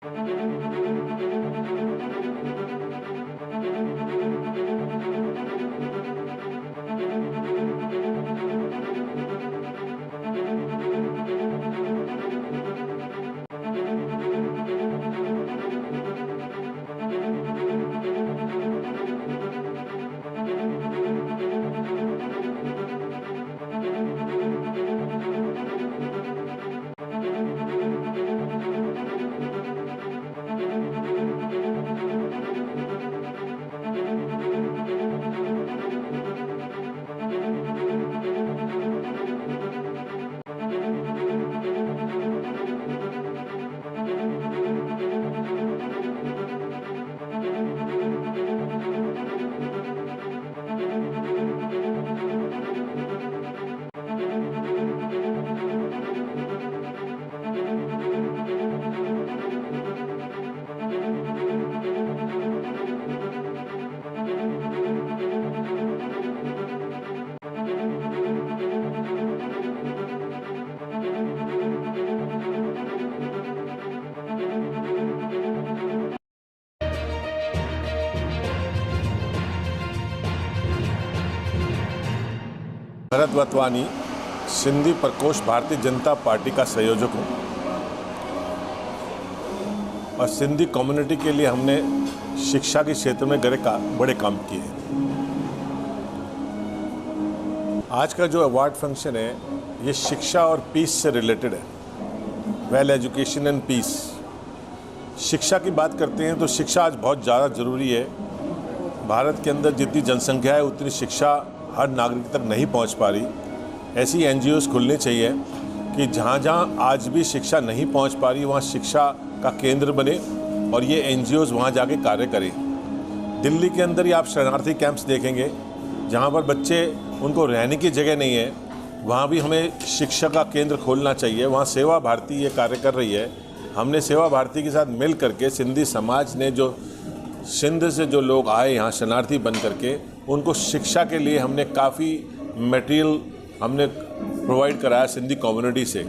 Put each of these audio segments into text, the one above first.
भरत वतवानी, सिंधी प्रकोष्ठ भारतीय जनता पार्टी का संयोजक हूँ और सिंधी कम्युनिटी के लिए हमने शिक्षा के क्षेत्र में बड़े काम किए हैं। आज का जो अवार्ड फंक्शन है ये शिक्षा और पीस से रिलेटेड है। Well education and peace. शिक्षा की बात करते हैं तो शिक्षा आज बहुत ज़्यादा ज़रूरी है। भारत के अंदर जितनी जनसंख्या है उतनी शिक्षा हर नागरिक तक नहीं पहुंच पा रही। ऐसी एनजीओज़ खुलनी चाहिए कि जहां जहां आज भी शिक्षा नहीं पहुंच पा रही वहां शिक्षा का केंद्र बने और ये एनजीओज़ वहां जाके कार्य करें। दिल्ली के अंदर ही आप शरणार्थी कैंप्स देखेंगे जहां पर बच्चे उनको रहने की जगह नहीं है, वहां भी हमें शिक्षा का केंद्र खोलना चाहिए। वहां सेवा भारती ये कार्य कर रही है। हमने सेवा भारती के साथ मिल करके सिंधी समाज ने जो सिंध से जो लोग आए यहाँ शरणार्थी बन करके उनको शिक्षा के लिए हमने काफ़ी मटेरियल हमने प्रोवाइड कराया सिंधी कम्युनिटी से।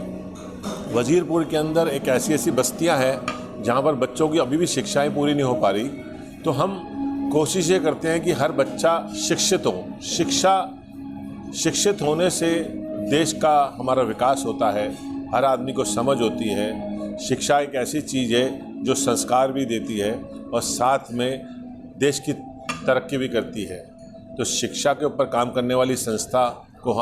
वजीरपुर के अंदर एक ऐसी बस्तियां हैं जहाँ पर बच्चों की अभी भी शिक्षाएं पूरी नहीं हो पा रही। तो हम कोशिश ये करते हैं कि हर बच्चा शिक्षित हो। शिक्षित होने से देश का हमारा विकास होता है, हर आदमी को समझ होती है। शिक्षा एक ऐसी चीज़ है जो संस्कार भी देती है और साथ में देश की तरक्की भी करती है। तो शिक्षा के ऊपर काम करने वाली संस्था को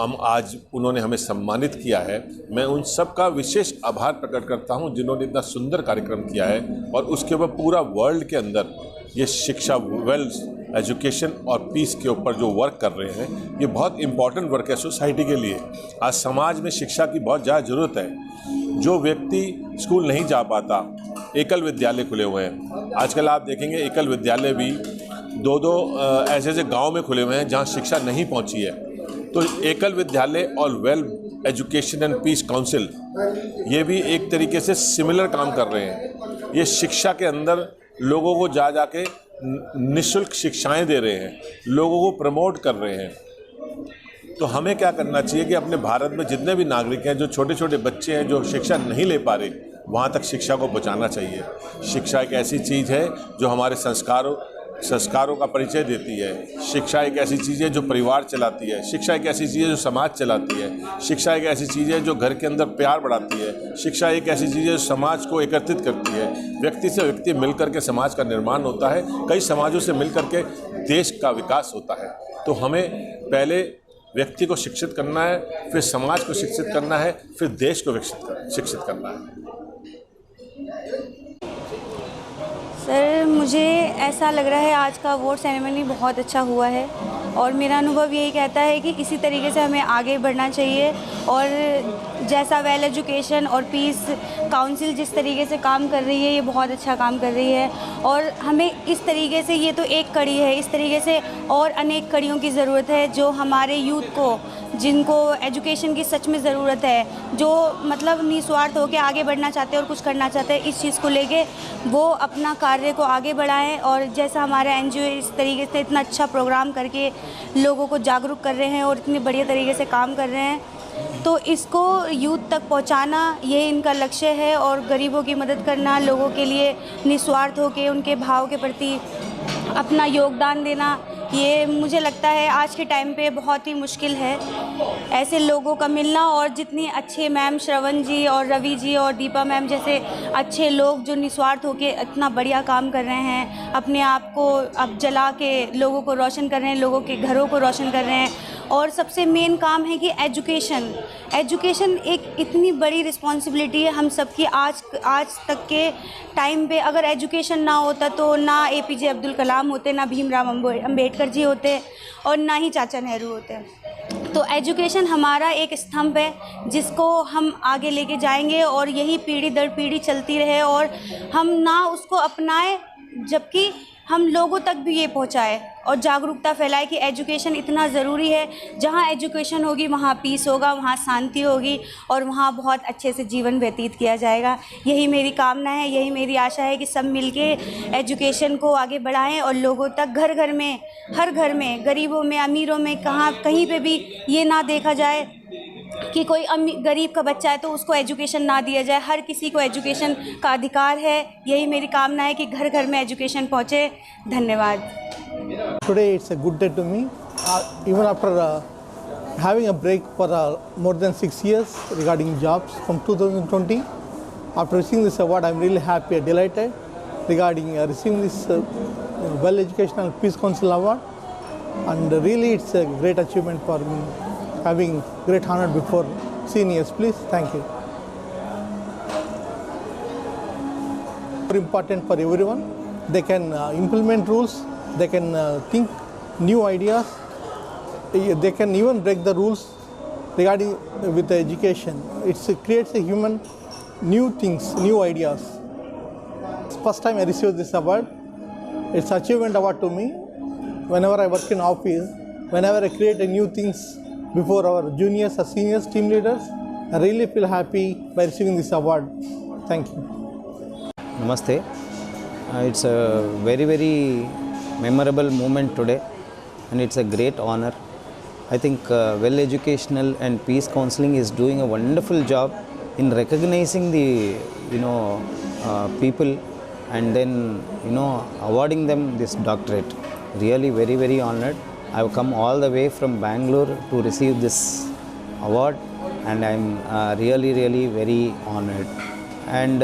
उन्होंने हमें सम्मानित किया है। मैं उन सब का विशेष आभार प्रकट करता हूं जिन्होंने इतना सुंदर कार्यक्रम किया है और उसके ऊपर पूरा वर्ल्ड के अंदर ये शिक्षा, वेल्थ, एजुकेशन और पीस के ऊपर जो वर्क कर रहे हैं ये बहुत इम्पॉर्टेंट वर्क है सोसाइटी के लिए। आज समाज में शिक्षा की बहुत ज़्यादा ज़रूरत है। जो व्यक्ति स्कूल नहीं जा पाता, एकल विद्यालय खुले हुए हैं। आजकल आप देखेंगे एकल विद्यालय भी दो ऐसे गांव में खुले हुए हैं जहां शिक्षा नहीं पहुंची है। तो एकल विद्यालय और well education and piece council ये भी एक तरीके से सिमिलर काम कर रहे हैं। ये शिक्षा के अंदर लोगों को जाके निःशुल्क शिक्षाएं दे रहे हैं, लोगों को प्रमोट कर रहे हैं। तो हमें क्या करना चाहिए कि अपने भारत में जितने भी नागरिक हैं, जो छोटे छोटे बच्चे हैं जो शिक्षा नहीं ले पा रहे, वहाँ तक शिक्षा को पहुँचाना चाहिए। शिक्षा एक ऐसी चीज़ है जो हमारे संस्कारों का परिचय देती है। शिक्षा एक ऐसी चीज़ है जो परिवार चलाती है। शिक्षा एक ऐसी चीज़ है जो समाज चलाती है। शिक्षा एक ऐसी चीज़ है जो घर के अंदर प्यार बढ़ाती है। शिक्षा एक ऐसी चीज़ है जो समाज को एकत्रित करती है। व्यक्ति से व्यक्ति मिलकर के समाज का निर्माण होता है, कई समाजों से मिलकर के देश का विकास होता है। तो हमें पहले व्यक्ति को शिक्षित करना है, फिर समाज को शिक्षित करना है, फिर देश को शिक्षित करना है। सर, मुझे ऐसा लग रहा है आज का अवार्ड सेरेमनी बहुत अच्छा हुआ है और मेरा अनुभव यही कहता है कि इसी तरीके से हमें आगे बढ़ना चाहिए। और जैसा वेल एजुकेशन और पीस काउंसिल जिस तरीके से काम कर रही है ये बहुत अच्छा काम कर रही है और हमें इस तरीके से, ये तो एक कड़ी है, इस तरीके से और अनेक कड़ियों की ज़रूरत है जो हमारे यूथ को, जिनको एजुकेशन की सच में ज़रूरत है, जो मतलब निस्वार्थ होकर आगे बढ़ना चाहते हैं और कुछ करना चाहते हैं, इस चीज़ को लेके वो अपना कार्य को आगे बढ़ाएं। और जैसा हमारा एनजीओ इस तरीके से इतना अच्छा प्रोग्राम करके लोगों को जागरूक कर रहे हैं और इतने बढ़िया तरीके से काम कर रहे हैं, तो इसको यूथ तक पहुंचाना ये इनका लक्ष्य है, और गरीबों की मदद करना, लोगों के लिए निस्वार्थ होकर उनके भाव के प्रति अपना योगदान देना, ये मुझे लगता है आज के टाइम पे बहुत ही मुश्किल है ऐसे लोगों का मिलना। और जितनी अच्छे मैम श्रवण जी और रवि जी और दीपा मैम जैसे अच्छे लोग जो निस्वार्थ होकर इतना बढ़िया काम कर रहे हैं, अपने आप को अब जला के लोगों को रोशन कर रहे हैं, लोगों के घरों को रोशन कर रहे हैं। और सबसे मेन काम है कि एजुकेशन एक इतनी बड़ी रिस्पॉन्सिबिलिटी है हम सबकी। आज तक के टाइम पे अगर एजुकेशन ना होता तो ना APJ अब्दुल कलाम होते, ना भीमराव अंबेडकर जी होते, और ना ही चाचा नेहरू होते। तो एजुकेशन हमारा एक स्तंभ है जिसको हम आगे लेके जाएंगे, और यही पीढ़ी दर पीढ़ी चलती रहे, और हम ना उसको अपनाएं जबकि हम लोगों तक भी ये पहुंचाए और जागरूकता फैलाए कि एजुकेशन इतना ज़रूरी है। जहाँ एजुकेशन होगी वहाँ पीस होगा, वहाँ शांति होगी, और वहाँ बहुत अच्छे से जीवन व्यतीत किया जाएगा। यही मेरी कामना है, यही मेरी आशा है कि सब मिलके एजुकेशन को आगे बढ़ाएं और लोगों तक, घर घर में, हर घर में, गरीबों में, अमीरों में, कहीं पे भी ये ना देखा जाए कि कोई गरीब का बच्चा है तो उसको एजुकेशन ना दिया जाए। हर किसी को एजुकेशन का अधिकार है। यही मेरी कामना है कि घर घर में एजुकेशन पहुँचे। धन्यवाद। Today it's a good day to me, even after having a break for more than 6 years regarding jobs from 2020. After receiving this award, I'm really happy and delighted regarding receiving this Well Educational Peace Council Award, and really it's a great achievement for me, having great honor before seniors. Please, thank you. Very important for everyone. They can implement rules. They can think new ideas. They can even break the rules regarding with the education. It creates a human new things, new ideas. It's first time I received this award. It's achievement award to me. Whenever I work in office, whenever I create new things before our juniors or seniors, team leaders, I really feel happy by receiving this award. Thank you. Namaste. It's a very, very memorable moment today, and it's a great honor. I think Well Educational and Peace Counseling is doing a wonderful job in recognizing the people, and then awarding them this doctorate. Really very, very honored. I've come all the way from Bangalore to receive this award, and I'm really, really very honored. And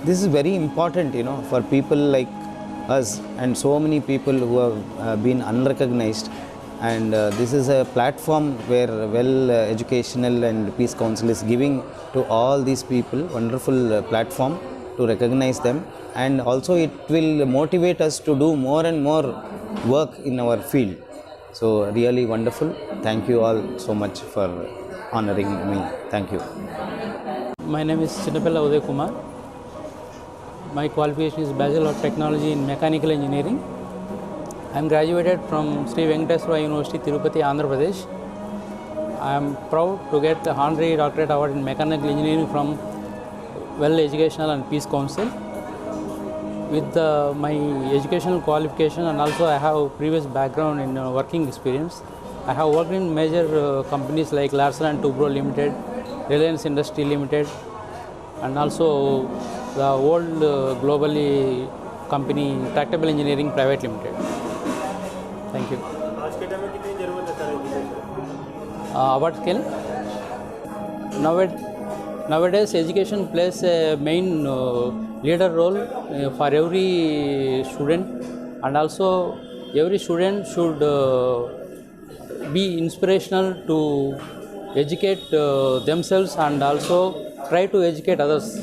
this is very important, for people like us and so many people who have been unrecognized. And this is a platform where Well Educational and Peace Council is giving to all these people wonderful platform to recognize them, and also it will motivate us to do more and more work in our field. So really wonderful. Thank you all so much for honoring me. Thank you. My name is Chinnapella Uday Kumar. My qualification is Bachelor of Technology in Mechanical Engineering. I am graduated from Sri Venkateswara University, Tirupati, Andhra Pradesh. I am proud to get the Honorary Doctorate Award in Mechanical Engineering from Well Educational and Peace Council. With my educational qualification, and also I have previous background in working experience. I have worked in major companies like Larsen and Toubro Limited, Reliance Industry Limited, and also the old globally company Tractable Engineering Private Limited. Thank you. आज के time में कितनी ज़रूरत है sir education? Award scale. Nowadays, education plays a main leader role for every student, and also every student should be inspirational to educate themselves and also try to educate others.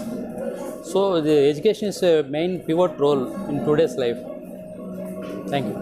So the education is a main pivot role in today's life. Thank you.